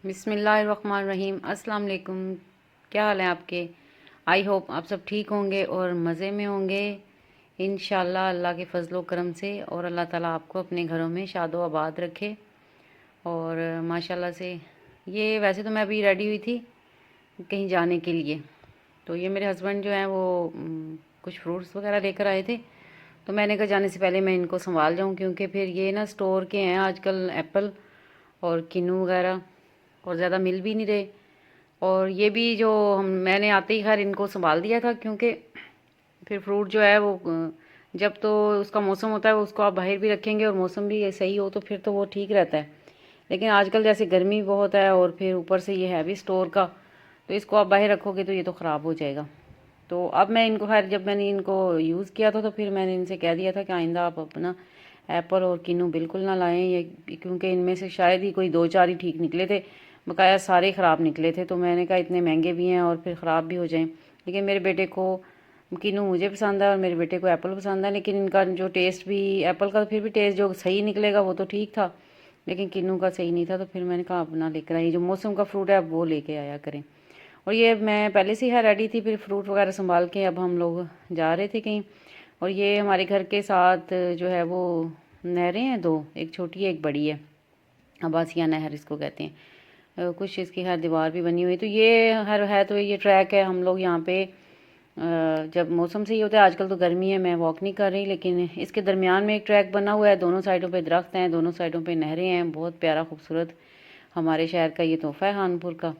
बिस्मिल्लाहिर्रहमानिर्रहीम। अस्सलाम वालेकुम। क्या हाल है आपके? आई होप आप सब ठीक होंगे और मज़े में होंगे इंशाल्लाह अल्लाह के फ़ज़ल व करम से। और अल्लाह ताला आपको अपने घरों में शादो आबाद रखे। और माशाल्लाह से ये वैसे तो मैं अभी रेडी हुई थी कहीं जाने के लिए। तो ये मेरे हस्बैंड जो हैं वो कुछ फ्रूट्स वगैरह लेकर आए थे। तो मैंने कहा जाने से पहले मैं इनको संभाल जाऊं, क्योंकि फिर ये ना स्टोर के हैं आजकल एप्पल और किन्नू वगैरह, और ज़्यादा मिल भी नहीं रहे। और ये भी जो हम मैंने आते ही खैर इनको संभाल दिया था, क्योंकि फिर फ्रूट जो है वो जब तो उसका मौसम होता है वो उसको आप बाहर भी रखेंगे और मौसम भी सही हो तो फिर तो वो ठीक रहता है। लेकिन आजकल जैसे गर्मी बहुत है और फिर ऊपर से ये है भी स्टोर का, तो इसको आप बाहर रखोगे तो ये तो ख़राब हो जाएगा। तो अब मैं इनको खैर जब मैंने इनको यूज़ किया था तो फिर मैंने इनसे कह दिया था कि आइंदा आप अपना एप्पल और किन्नू बिल्कुल ना लाएं, ये क्योंकि इनमें से शायद ही कोई दो चार ही ठीक निकले थे, बकाया सारे ख़राब निकले थे। तो मैंने कहा इतने महंगे भी हैं और फिर ख़राब भी हो जाएं। लेकिन मेरे बेटे को किन्नू मुझे पसंद है और मेरे बेटे को एप्पल पसंद है, लेकिन इनका जो टेस्ट भी एप्पल का फिर भी टेस्ट जो सही निकलेगा वो तो ठीक था, लेकिन किन्नू का सही नहीं था। तो फिर मैंने कहा अपना लेकर आई, जो मौसम का फ्रूट है अब वो लेके आया करें। और ये मैं पहले से ही रेडी थी, फिर फ्रूट वगैरह संभाल के अब हम लोग जा रहे थे कहीं। और ये हमारे घर के साथ जो है वो नहरें हैं दो, एक छोटी है एक बड़ी है। अब्बासिया नहर इसको कहते हैं। कुछ इसकी हर दीवार भी बनी हुई है। तो ये हर है तो ये ट्रैक है। हम लोग यहाँ पे जब मौसम सही होता है, आजकल तो गर्मी है मैं वॉक नहीं कर रही, लेकिन इसके दरमियान में एक ट्रैक बना हुआ है। दोनों साइडों पे दरख्त हैं, दोनों साइडों पे नहरें हैं। बहुत प्यारा खूबसूरत हमारे शहर का ये तोहफ़ा है खानपुर का,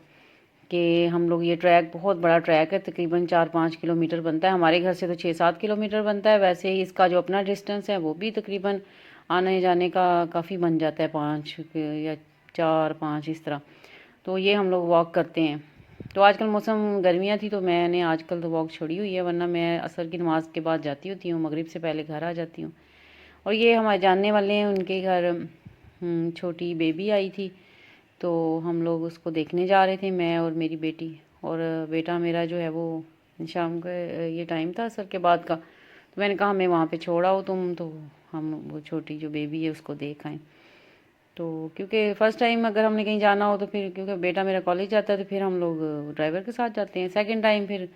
कि हम लोग ये ट्रैक बहुत बड़ा ट्रैक है, तकरीबन 4-5 किलोमीटर बनता है। हमारे घर से तो 6-7 किलोमीटर बनता है। वैसे ही इसका जो अपना डिस्टेंस है वो भी तकरीबन आने जाने का काफ़ी बन जाता है, 5 या 4-5 इस तरह। तो ये हम लोग वॉक करते हैं। तो आजकल मौसम गर्मियाँ थी तो मैंने आजकल तो वॉक छोड़ी हुई है, वरना मैं असर की नमाज़ के बाद जाती होती हूँ, मगरिब से पहले घर आ जाती हूँ। और ये हमारे जानने वाले हैं, उनके घर छोटी बेबी आई थी, तो हम लोग उसको देखने जा रहे थे, मैं और मेरी बेटी। और बेटा मेरा जो है वो शाम का ये टाइम था असर के बाद का, तो मैंने कहा मैं वहाँ पे छोड़ आओ तुम, तो हम वो छोटी जो बेबी है उसको देख आएँ। तो क्योंकि फ़र्स्ट टाइम अगर हमने कहीं जाना हो तो फिर, क्योंकि बेटा मेरा कॉलेज जाता है तो फिर हम लोग ड्राइवर के साथ जाते हैं। सेकंड टाइम फिर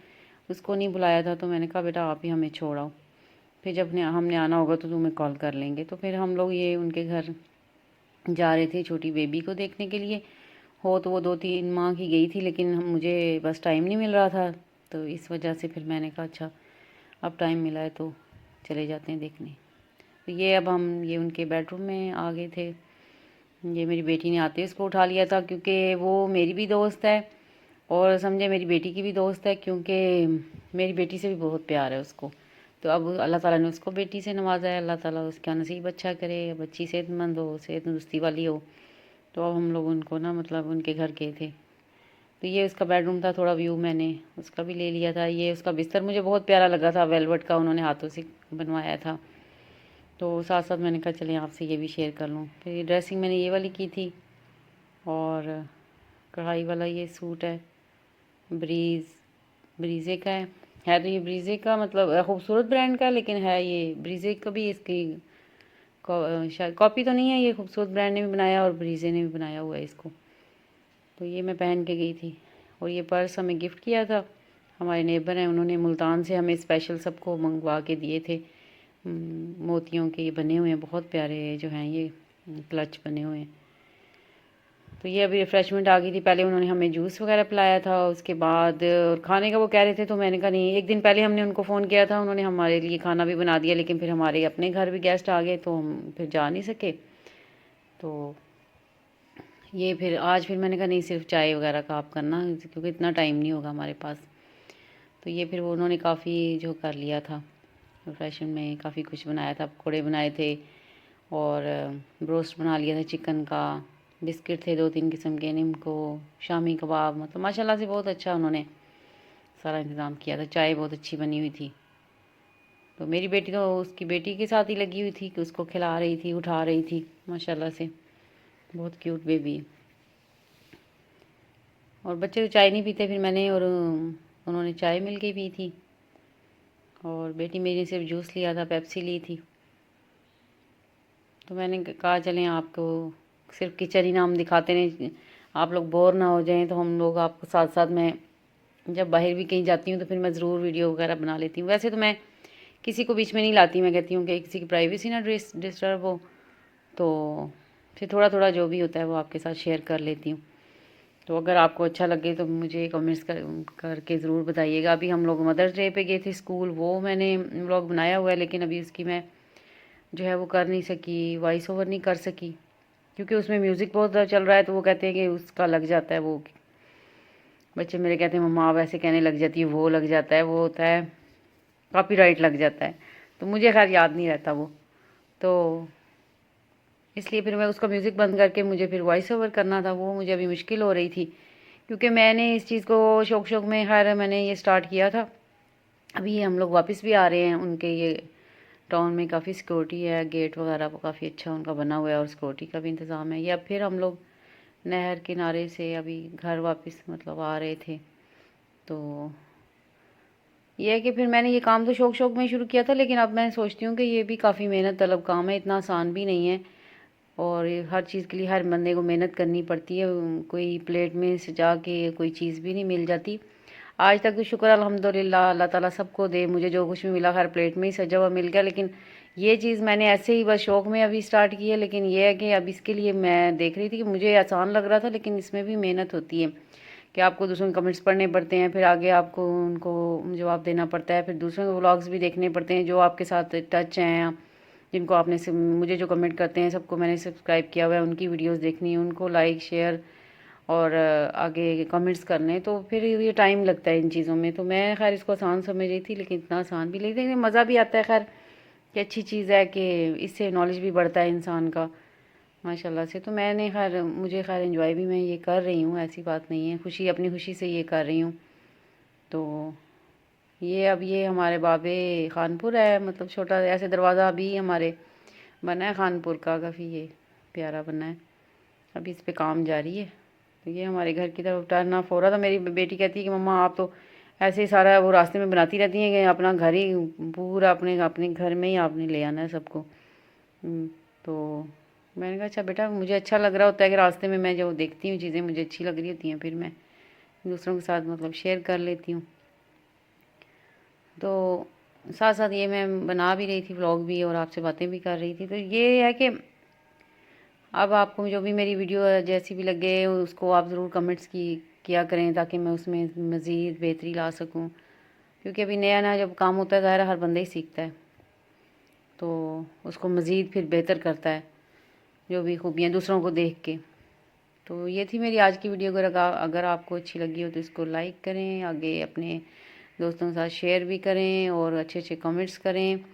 उसको नहीं बुलाया था, तो मैंने कहा बेटा आप ही हमें छोड़ आओ, फिर जब हमने आना होगा तो तुम्हें कॉल कर लेंगे। तो फिर हम लोग ये उनके घर जा रहे थे छोटी बेबी को देखने के लिए। हो तो वो 2-3 माह की गई थी, लेकिन मुझे बस टाइम नहीं मिल रहा था, तो इस वजह से फिर मैंने कहा अच्छा अब टाइम मिला है तो चले जाते हैं देखने। तो ये अब हम ये उनके बेडरूम में आ गए थे। ये मेरी बेटी ने आते ही उसको उठा लिया था, क्योंकि वो मेरी भी दोस्त है और समझे मेरी बेटी की भी दोस्त है, क्योंकि मेरी बेटी से भी बहुत प्यार है उसको। तो अब अल्लाह ताला ने उसको बेटी से नवाजा है, अल्लाह ताला उसका नसीब अच्छा करे, बच्ची सेहतमंद हो, सेहत तंदुरुस्ती वाली हो। तो अब हम लोग उनको ना मतलब उनके घर गए थे। तो ये उसका बेडरूम था, थोड़ा व्यू मैंने उसका भी ले लिया था। ये उसका बिस्तर मुझे बहुत प्यारा लगा था, वेलवेट का उन्होंने हाथों से बनवाया था। तो साथ साथ मैंने कहा चलें आपसे ये भी शेयर कर लूँ। फिर ड्रेसिंग मैंने ये वाली की थी, और कढ़ाई वाला ये सूट है, ब्रीज़ ब्रीज़े का है तो ये ब्रीज़े का मतलब खूबसूरत ब्रांड का है, लेकिन है ये ब्रीज़े का भी इसकी शायद कॉपी तो नहीं है, ये खूबसूरत ब्रांड ने भी बनाया और ब्रीज़े ने भी बनाया हुआ है इसको। तो ये मैं पहन के गई थी। और ये पर्स हमें गिफ्ट किया था, हमारे नेबर हैं, उन्होंने मुल्तान से हमें स्पेशल सबको मंगवा के दिए थे। मोतियों के ये बने हुए हैं, बहुत प्यारे जो हैं ये क्लच बने हुए हैं। तो ये अभी रिफ़्रेशमेंट आ गई थी। पहले उन्होंने हमें जूस वगैरह पिलाया था, उसके बाद और खाने का वो कह रहे थे, तो मैंने कहा नहीं। एक दिन पहले हमने उनको फ़ोन किया था, उन्होंने हमारे लिए खाना भी बना दिया, लेकिन फिर हमारे अपने घर भी गेस्ट आ गए तो हम फिर जा नहीं सके। तो ये फिर मैंने कहा नहीं, सिर्फ चाय वगैरह का आप करना, क्योंकि इतना टाइम नहीं होगा हमारे पास। तो ये फिर वो उन्होंने काफ़ी जो कर लिया था, रिफ्रेशन में काफ़ी कुछ बनाया था, पकौड़े बनाए थे और ब्रोस्ट बना लिया था चिकन का, बिस्किट थे 2-3 किस्म के, निम्को, शामी कबाब, मतलब माशाल्लाह से बहुत अच्छा उन्होंने सारा इंतज़ाम किया था। चाय बहुत अच्छी बनी हुई थी। तो मेरी बेटी तो उसकी बेटी के साथ ही लगी हुई थी कि उसको खिला रही थी, उठा रही थी, माशाल्लाह से बहुत क्यूट बेबी। और बच्चे तो चाय नहीं पीते, फिर मैंने और उन्होंने चाय मिल के पी थी। और बेटी मेरी ने सिर्फ जूस लिया था, पेप्सी ली थी। तो मैंने कहा चलें आपको सिर्फ किचन ही ना हम दिखाते रहें, आप लोग बोर ना हो जाएं, तो हम लोग आपको साथ साथ मैं जब बाहर भी कहीं जाती हूँ तो फिर मैं ज़रूर वीडियो वगैरह बना लेती हूँ। वैसे तो मैं किसी को बीच में नहीं लाती, मैं कहती हूँ कि किसी की प्राइवेसी ना डिस्टर्ब हो, तो फिर थोड़ा थोड़ा जो भी होता है वो आपके साथ शेयर कर लेती हूँ। तो अगर आपको अच्छा लगे तो मुझे कमेंट्स करके ज़रूर बताइएगा। अभी हम लोग मदर्स डे पे गए थे स्कूल, वो मैंने व्लॉग बनाया हुआ है, लेकिन अभी उसकी मैं जो है वो कर नहीं सकी, वॉइस ओवर नहीं कर सकी, क्योंकि उसमें म्यूज़िक बहुत ज़्यादा चल रहा है, तो वो कहते हैं कि उसका लग जाता है, वो बच्चे मेरे कहते हैं मम्मा आप ऐसे कहने लग जाती है, वो लग जाता है, वो होता है कॉपीराइट लग जाता है। तो मुझे खैर याद नहीं रहता वो, तो इसलिए फिर मैं उसका म्यूज़िक बंद करके मुझे फिर वॉइस ओवर करना था, वो मुझे अभी मुश्किल हो रही थी, क्योंकि मैंने इस चीज़ को शौक शौक में खैर मैंने ये स्टार्ट किया था। अभी हम लोग वापस भी आ रहे हैं, उनके ये टाउन में काफ़ी सिक्योरिटी है, गेट वगैरह काफ़ी अच्छा उनका बना हुआ है और सिक्योरिटी का भी इंतज़ाम है। या फिर हम लोग नहर किनारे से अभी घर वापस मतलब आ रहे थे, तो ये है कि फिर मैंने ये काम तो शौक शौक में शुरू किया था, लेकिन अब मैं सोचती हूँ कि ये भी काफ़ी मेहनत तलब काम है, इतना आसान भी नहीं है, और ये हर चीज़ के लिए हर बंदे को मेहनत करनी पड़ती है। कोई प्लेट में सजा के कोई चीज़ भी नहीं मिल जाती। आज तक तो शुक्र अल्हम्दुलिल्लाह अल्लाह ताला सबको दे, मुझे जो कुछ भी मिला हर प्लेट में ही सजा हुआ मिल गया। लेकिन ये चीज़ मैंने ऐसे ही बस शौक़ में अभी स्टार्ट की है, लेकिन ये है कि अब इसके लिए मैं देख रही थी कि मुझे आसान लग रहा था, लेकिन इसमें भी मेहनत होती है कि आपको दूसरों के कमेंट्स पढ़ने पड़ते हैं, फिर आगे आपको उनको जवाब देना पड़ता है, फिर दूसरों के व्लॉग्स भी देखने पड़ते हैं जो आपके साथ टच हैं, जिनको आपने मुझे जो कमेंट करते हैं सबको मैंने सब्सक्राइब किया हुआ है, उनकी वीडियोस देखनी है, उनको लाइक शेयर और आगे कमेंट्स करने, तो फिर ये टाइम लगता है इन चीज़ों में। तो मैं खैर इसको आसान समझ रही थी, लेकिन इतना आसान भी नहीं, लेकिन मज़ा भी आता है खैर कि अच्छी चीज़ है कि इससे नॉलेज भी बढ़ता है इंसान का माशाल्लाह से। तो मैंने खैर मुझे खैर एंजॉय भी मैं ये कर रही हूँ, ऐसी बात नहीं है, खुशी अपनी खुशी से ये कर रही हूँ। तो ये अब ये हमारे बाबे खानपुर है, मतलब छोटा ऐसे दरवाज़ा अभी हमारे बना है खानपुर का, काफ़ी ये प्यारा बना है, अभी इस पे काम जारी है। तो ये हमारे घर की तरफ टर्न ऑफ हो रहा था, मेरी बेटी कहती है कि मम्मा आप तो ऐसे ही सारा वो रास्ते में बनाती रहती हैं कि अपना घर ही पूरा अपने अपने घर में ही आपने ले आना है सबको। तो मैंने कहा अच्छा बेटा, मुझे अच्छा लग रहा होता है कि रास्ते में मैं जो देखती हूँ चीज़ें मुझे अच्छी लग रही होती हैं, फिर मैं दूसरों के साथ मतलब शेयर कर लेती हूँ। तो साथ साथ ये मैं बना भी रही थी व्लॉग भी और आपसे बातें भी कर रही थी। तो ये है कि अब आपको जो भी मेरी वीडियो जैसी भी लगे उसको आप ज़रूर कमेंट्स किया करें, ताकि मैं उसमें मज़ीद बेहतरी ला सकूं, क्योंकि अभी नया नया जब काम होता है ज़ाहिर हर बंदा ही सीखता है, तो उसको मज़ीद फिर बेहतर करता है जो भी खूबियाँ दूसरों को देख के। तो ये थी मेरी आज की वीडियो। अगर आपको अच्छी लगी हो तो इसको लाइक करें, आगे अपने दोस्तों के साथ शेयर भी करें और अच्छे अच्छे कमेंट्स करें,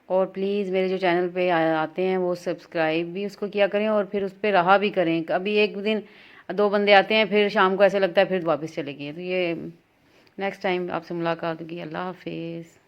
और प्लीज़ मेरे जो चैनल पे आते हैं वो सब्सक्राइब भी उसको किया करें, और फिर उस पर रहा भी करें। अभी एक दिन दो बंदे आते हैं, फिर शाम को ऐसे लगता है फिर वापस चले गए। तो ये नेक्स्ट टाइम आपसे मुलाकात होगी। अल्लाह हाफिज़।